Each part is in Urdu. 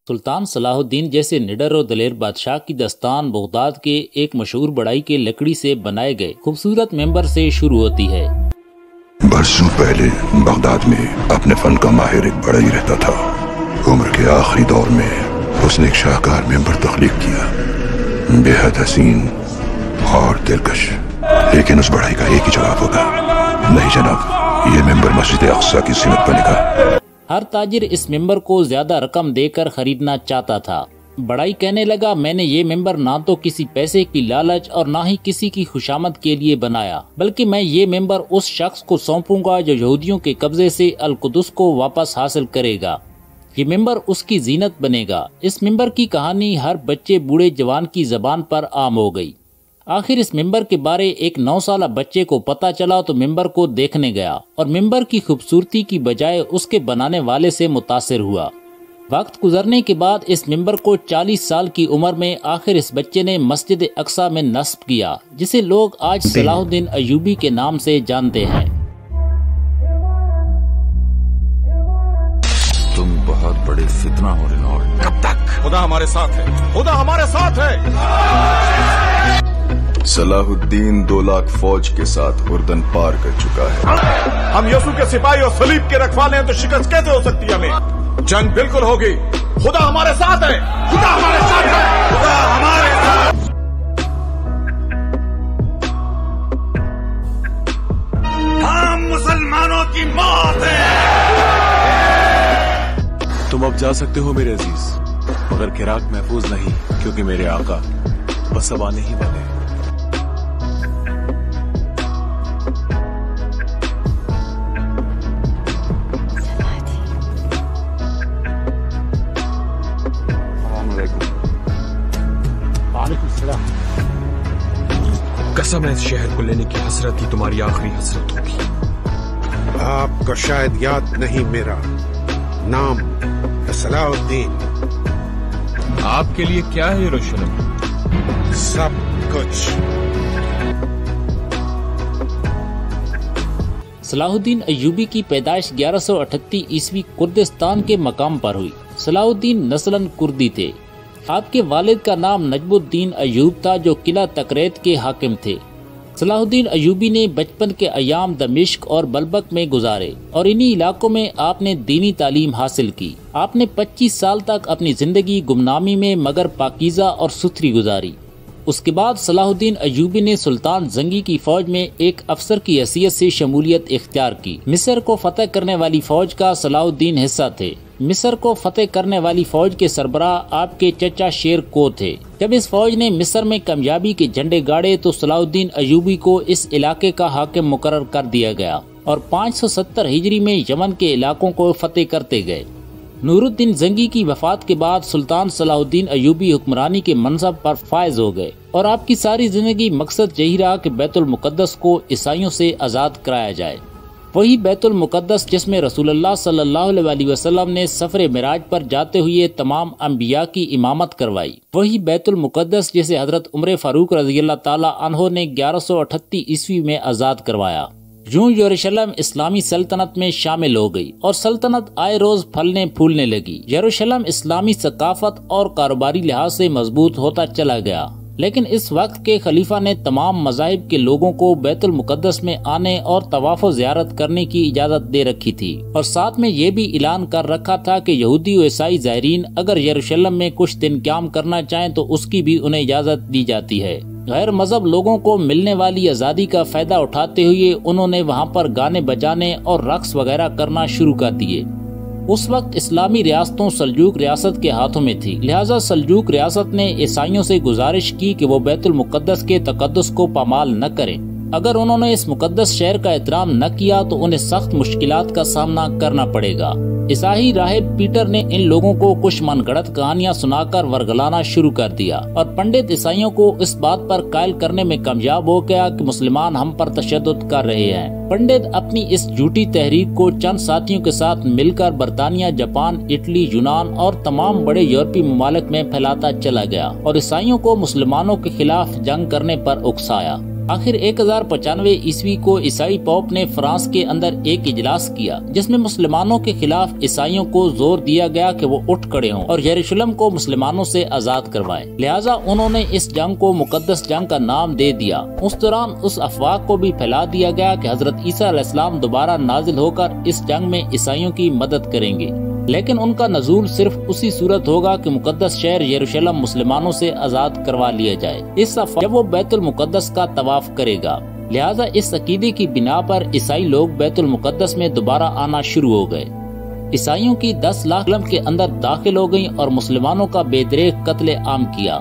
سلطان صلاح الدین جیسے نڈر اور دلیر بادشاہ کی داستان بغداد کے ایک مشہور بڑائی کے لکڑی سے بنائے گئے خوبصورت ممبر سے شروع ہوتی ہے۔ برسوں پہلے بغداد میں اپنے فن کا ماہر ایک بڑائی رہتا تھا۔ عمر کے آخری دور میں اس نے ایک شاہکار ممبر تخلیق کیا، بے حد حسین اور دلکش، لیکن اس بڑائی کا ایک ہی جواب ہوگا، نہیں جناب، یہ ممبر مسجد اقصی کی سمت بنے گا۔ ہر تاجر اس ممبر کو زیادہ رقم دے کر خریدنا چاہتا تھا۔ بڑائی کہنے لگا، میں نے یہ ممبر نہ تو کسی پیسے کی لالچ اور نہ ہی کسی کی خوشامد کے لیے بنایا، بلکہ میں یہ ممبر اس شخص کو سونپوں گا جو یہودیوں کے قبضے سے القدس کو واپس حاصل کرے گا۔ یہ ممبر اس کی زینت بنے گا۔ اس ممبر کی کہانی ہر بچے بوڑھے جوان کی زبان پر عام ہو گئی۔ آخر اس ممبر کے بارے ایک 9 سالہ بچے کو پتا چلا تو ممبر کو دیکھنے گیا اور ممبر کی خوبصورتی کی بجائے اس کے بنانے والے سے متاثر ہوا۔ وقت گزرنے کے بعد اس ممبر کو 40 سال کی عمر میں آخر اس بچے نے مسجد اقصی میں نصب کیا، جسے لوگ آج صلاح الدین ایوبی کے نام سے جانتے ہیں۔ تم بہت بڑے فتنہ ہو رہے ہو۔ کب تک؟ خدا ہمارے ساتھ ہے، خدا ہمارے ساتھ ہے۔ صلاح الدین 2 لاکھ فوج کے ساتھ اردن پار کر چکا ہے۔ ہم یسوع کے سپاہی اور صلیب کے رکھوالے ہیں، تو شکست کیسے ہو سکتی ہے ہمیں؟ جنگ بالکل ہوگی۔ خدا ہمارے ساتھ ہے، خدا ہمارے ساتھ ہے، خدا ہمارے ساتھ۔ ہم مسلمانوں کی موت ہے۔ تم اب جا سکتے ہو میرے عزیز، مگر عراق محفوظ نہیں، کیونکہ میرے آقا بس اب آنے ہی والے ہیں۔ قسم ہے، اس شہر کو لینے کی حسرت ہی تمہاری آخری حسرت ہوگی۔ آپ کو شاید یاد نہیں، میرا نام صلاح الدین۔ آپ کے لیے کیا ہے یروشلم؟ سب کچھ۔ صلاح الدین ایوبی کی پیدائش 1138 عیسوی کردستان کے مقام پر ہوئی۔ صلاح الدین نسلاً کردی تھے۔ آپ کے والد کا نام نجم الدین ایوب تھا، جو قلعہ تکریت کے حاکم تھے۔ صلاح الدین ایوبی نے بچپن کے ایام دمشق اور بلبک میں گزارے اور انہی علاقوں میں آپ نے دینی تعلیم حاصل کی۔ آپ نے 25 سال تک اپنی زندگی گمنامی میں مگر پاکیزہ اور ستھری گزاری۔ اس کے بعد صلاح الدین ایوبی نے سلطان زنگی کی فوج میں ایک افسر کی حیثیت سے شمولیت اختیار کی۔ مصر کو فتح کرنے والی فوج کا صلاح الدین حصہ تھے۔ مصر کو فتح کرنے والی فوج کے سربراہ آپ کے چچا شیر کو تھے۔ جب اس فوج نے مصر میں کامیابی کے جھنڈے گاڑے تو صلاح الدین ایوبی کو اس علاقے کا حاکم مقرر کر دیا گیا اور 570 ہجری میں یمن کے علاقوں کو فتح کرتے گئے۔ نور الدین زنگی کی وفات کے بعد سلطان صلاح الدین ایوبی حکمرانی کے منصب پر فائز ہو گئے اور آپ کی ساری زندگی مقصد یہی رہا کہ بیت المقدس کو عیسائیوں سے آزاد کرایا جائے۔ وہی بیت المقدس جس میں رسول اللہ صلی اللہ علیہ وسلم نے سفر معراج پر جاتے ہوئے تمام انبیاء کی امامت کروائی۔ وہی بیت المقدس جسے حضرت عمر فاروق رضی اللہ تعالی عنہ نے 1138 عیسوی میں آزاد کروایا۔ یوں یروشلم اسلامی سلطنت میں شامل ہو گئی اور سلطنت آئے روز پھلنے پھولنے لگی۔ یروشلم اسلامی ثقافت اور کاروباری لحاظ سے مضبوط ہوتا چلا گیا، لیکن اس وقت کے خلیفہ نے تمام مذاہب کے لوگوں کو بیت المقدس میں آنے اور طواف و زیارت کرنے کی اجازت دے رکھی تھی، اور ساتھ میں یہ بھی اعلان کر رکھا تھا کہ یہودی و عیسائی زائرین اگر یروشلم میں کچھ دن قیام کرنا چاہیں تو اس کی بھی انہیں اجازت دی جاتی ہے۔ غیر مذہب لوگوں کو ملنے والی آزادی کا فائدہ اٹھاتے ہوئے انہوں نے وہاں پر گانے بجانے اور رقص وغیرہ کرنا شروع کر دیے۔ اس وقت اسلامی ریاستوں سلجوق ریاست کے ہاتھوں میں تھی، لہٰذا سلجوق ریاست نے عیسائیوں سے گزارش کی کہ وہ بیت المقدس کے تقدس کو پامال نہ کریں۔ اگر انہوں نے اس مقدس شہر کا احترام نہ کیا تو انہیں سخت مشکلات کا سامنا کرنا پڑے گا۔ عیسائی راہب پیٹر نے ان لوگوں کو کچھ من گھڑت کہانیاں سنا کر ورگلانا شروع کر دیا اور پنڈت عیسائیوں کو اس بات پر قائل کرنے میں کامیاب ہو گیا کہ مسلمان ہم پر تشدد کر رہے ہیں۔ پنڈت اپنی اس جھوٹی تحریک کو چند ساتھیوں کے ساتھ مل کر برطانیہ، جاپان، اٹلی، یونان اور تمام بڑے یورپی ممالک میں پھیلاتا چلا گیا اور عیسائیوں کو مسلمانوں کے خلاف جنگ کرنے پر اکسایا۔ آخر 1095 عیسوی کو عیسائی پوپ نے فرانس کے اندر ایک اجلاس کیا جس میں مسلمانوں کے خلاف عیسائیوں کو زور دیا گیا کہ وہ اٹھ کھڑے ہوں اور یروشلم کو مسلمانوں سے آزاد کروائیں۔ لہٰذا انہوں نے اس جنگ کو مقدس جنگ کا نام دے دیا۔ اس دوران اس افواہ کو بھی پھیلا دیا گیا کہ حضرت عیسیٰ علیہ السلام دوبارہ نازل ہو کر اس جنگ میں عیسائیوں کی مدد کریں گے، لیکن ان کا نزول صرف اسی صورت ہوگا کہ مقدس شہر یروشلم مسلمانوں سے آزاد کروا لیا جائے اس افواہ جب وہ بیت المقدس کا طواف کرے گا۔ لہٰذا اس عقیدے کی بنا پر عیسائی لوگ بیت المقدس میں دوبارہ آنا شروع ہو گئے۔ عیسائیوں کی 10 لاکھ یروشلم کے اندر داخل ہو گئیں اور مسلمانوں کا بے دریغ قتل عام کیا۔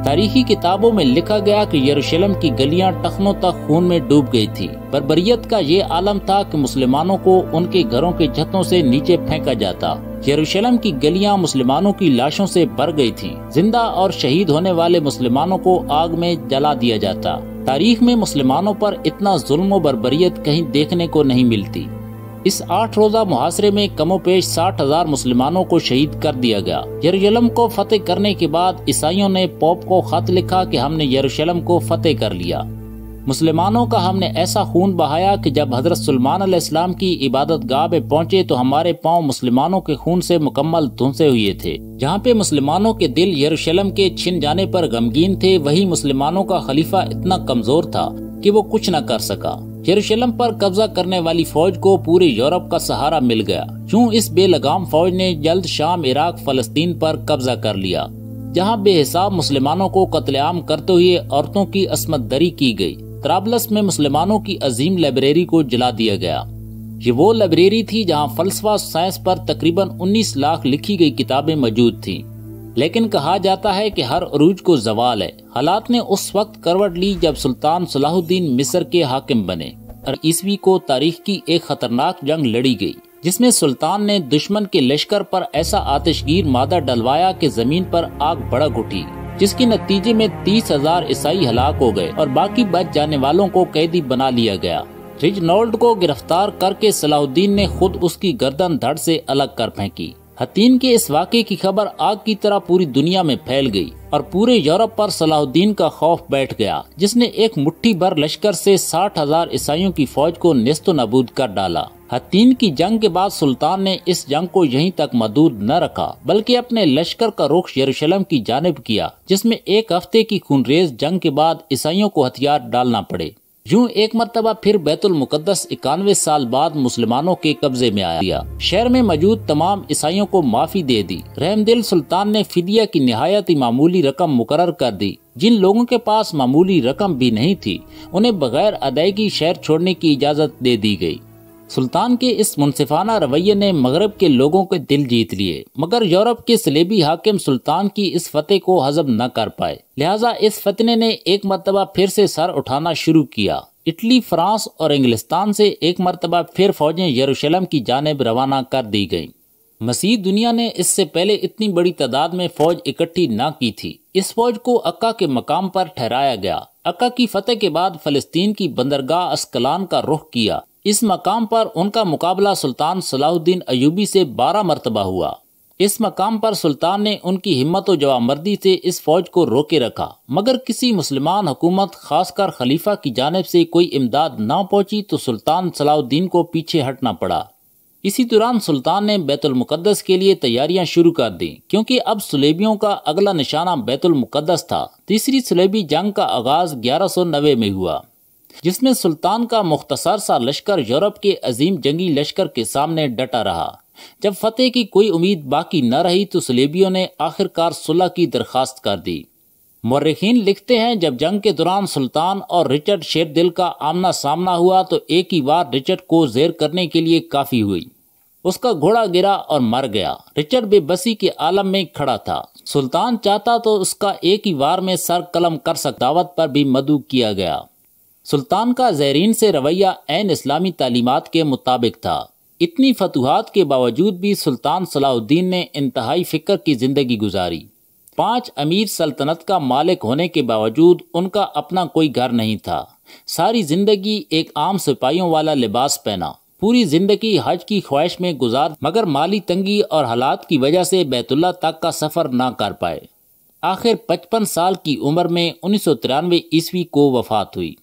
تاریخی کتابوں میں لکھا گیا کہ یروشلم کی گلیاں ٹخنوں تک خون میں ڈوب گئی تھی۔ بربریت کا یہ عالم تھا کہ مسلمانوں کو ان کے گھروں کے چھتوں سے نیچے پھینکا جاتا۔ یروشلم کی گلیاں مسلمانوں کی لاشوں سے بھر گئی تھیں۔ زندہ اور شہید ہونے والے مسلمانوں کو آگ میں جلا دیا جاتا۔ تاریخ میں مسلمانوں پر اتنا ظلم و بربریت کہیں دیکھنے کو نہیں ملتی۔ اس 8 روزہ محاصرے میں کم و بیش 60,000 مسلمانوں کو شہید کر دیا گیا۔ یروشلم کو فتح کرنے کے بعد عیسائیوں نے پوپ کو خط لکھا کہ ہم نے یروشلم کو فتح کر لیا۔ مسلمانوں کا ہم نے ایسا خون بہایا کہ جب حضرت سلیمان علیہ السلام کی عبادت گاہ میں پہنچے تو ہمارے پاؤں مسلمانوں کے خون سے مکمل دھنسے ہوئے تھے۔ جہاں پہ مسلمانوں کے دل یروشلم کے چھن جانے پر غمگین تھے، وہی مسلمانوں کا خلیفہ اتنا کمزور تھا کہ وہ کچھ نہ کر سکا۔ یروشلم پر قبضہ کرنے والی فوج کو پورے یورپ کا سہارا مل گیا۔ یوں اس بے لگام فوج نے جلد شام، عراق، فلسطین پر قبضہ کر لیا، جہاں بے حساب مسلمانوں کو قتل عام کرتے ہوئے عورتوں کی عصمت دری کی گئی۔ طرابلس میں مسلمانوں کی عظیم لائبریری کو جلا دیا گیا۔ یہ وہ لائبریری تھی جہاں فلسفہ سائنس پر تقریباً 19 لاکھ لکھی گئی کتابیں موجود تھیں، لیکن کہا جاتا ہے کہ ہر عروج کو زوال ہے۔ حالات نے اس وقت کروٹ لی جب سلطان صلاح الدین مصر کے حاکم بنے اور عیسوی کو تاریخ کی ایک خطرناک جنگ لڑی گئی جس میں سلطان نے دشمن کے لشکر پر ایسا آتشگیر مادہ ڈلوایا کہ زمین پر آگ بھڑک اٹھی، جس کے نتیجے میں 30,000 عیسائی ہلاک ہو گئے اور باقی بچ جانے والوں کو قیدی بنا لیا گیا۔ ریجنالڈ کو گرفتار کر کے صلاح الدین نے خود اس کی گردن دھڑ سے الگ کر پھینکی۔ حطین کے اس واقعے کی خبر آگ کی طرح پوری دنیا میں پھیل گئی اور پورے یورپ پر صلاح الدین کا خوف بیٹھ گیا، جس نے ایک مٹھی بھر لشکر سے 60,000 عیسائیوں کی فوج کو نیست و نابود کر ڈالا۔ حطین کی جنگ کے بعد سلطان نے اس جنگ کو یہیں تک محدود نہ رکھا بلکہ اپنے لشکر کا رخ یروشلم کی جانب کیا، جس میں ایک ہفتے کی خونریز جنگ کے بعد عیسائیوں کو ہتھیار ڈالنا پڑے۔ یوں ایک مرتبہ پھر بیت المقدس 91 سال بعد مسلمانوں کے قبضے میں آیا۔ شہر میں موجود تمام عیسائیوں کو معافی دے دی۔ رحم دل سلطان نے فدیہ کی نہایت ہی معمولی رقم مقرر کر دی۔ جن لوگوں کے پاس معمولی رقم بھی نہیں تھی انہیں بغیر ادائیگی شہر چھوڑنے کی اجازت دے دی گئی۔ سلطان کے اس منصفانہ رویے نے مغرب کے لوگوں کے دل جیت لیے، مگر یورپ کے صلیبی حاکم سلطان کی اس فتح کو ہضم نہ کر پائے۔ لہٰذا اس فتنے نے ایک مرتبہ پھر سے سر اٹھانا شروع کیا۔ اٹلی، فرانس اور انگلستان سے ایک مرتبہ پھر فوجیں یروشلم کی جانب روانہ کر دی گئیں۔ مسیح دنیا نے اس سے پہلے اتنی بڑی تعداد میں فوج اکٹھی نہ کی تھی۔ اس فوج کو عکا کے مقام پر ٹھہرایا گیا۔ عکا کی فتح کے بعد فلسطین کی بندرگاہ اسکلان کا رخ کیا۔ اس مقام پر ان کا مقابلہ سلطان صلاح الدین ایوبی سے 12 مرتبہ ہوا۔ اس مقام پر سلطان نے ان کی ہمت و جوانمردی سے اس فوج کو روکے رکھا، مگر کسی مسلمان حکومت خاص کر خلیفہ کی جانب سے کوئی امداد نہ پہنچی تو سلطان صلاح الدین کو پیچھے ہٹنا پڑا۔ اسی دوران سلطان نے بیت المقدس کے لیے تیاریاں شروع کر دیں، کیونکہ اب صلیبیوں کا اگلا نشانہ بیت المقدس تھا۔ تیسری صلیبی جنگ کا آغاز 1190 میں ہوا، جس میں سلطان کا مختصر سا لشکر یورپ کے عظیم جنگی لشکر کے سامنے ڈٹا رہا۔ جب فتح کی کوئی امید باقی نہ رہی تو صلیبیوں نے آخرکار صلح کی درخواست کر دی۔ مورخین لکھتے ہیں جب جنگ کے دوران سلطان اور رچرڈ شیر دل کا آمنا سامنا ہوا تو ایک ہی وار رچرڈ کو زیر کرنے کے لیے کافی ہوئی۔ اس کا گھوڑا گرا اور مر گیا۔ رچرڈ بے بسی کے عالم میں کھڑا تھا۔ سلطان چاہتا تو اس کا ایک ہی وار میں سر قلم کر سکتا، دعوت پر بھی مدعو کیا گیا۔ سلطان کا زیرین سے رویہ عین اسلامی تعلیمات کے مطابق تھا۔ اتنی فتوحات کے باوجود بھی سلطان صلاح الدین نے انتہائی فکر کی زندگی گزاری۔ 5 امیر سلطنت کا مالک ہونے کے باوجود ان کا اپنا کوئی گھر نہیں تھا۔ ساری زندگی ایک عام سپاہیوں والا لباس پہنا، پوری زندگی حج کی خواہش میں گزار، مگر مالی تنگی اور حالات کی وجہ سے بیت اللہ تک کا سفر نہ کر پائے۔ آخر 55 سال کی عمر میں 1993 عیسوی کو وفات ہوئی۔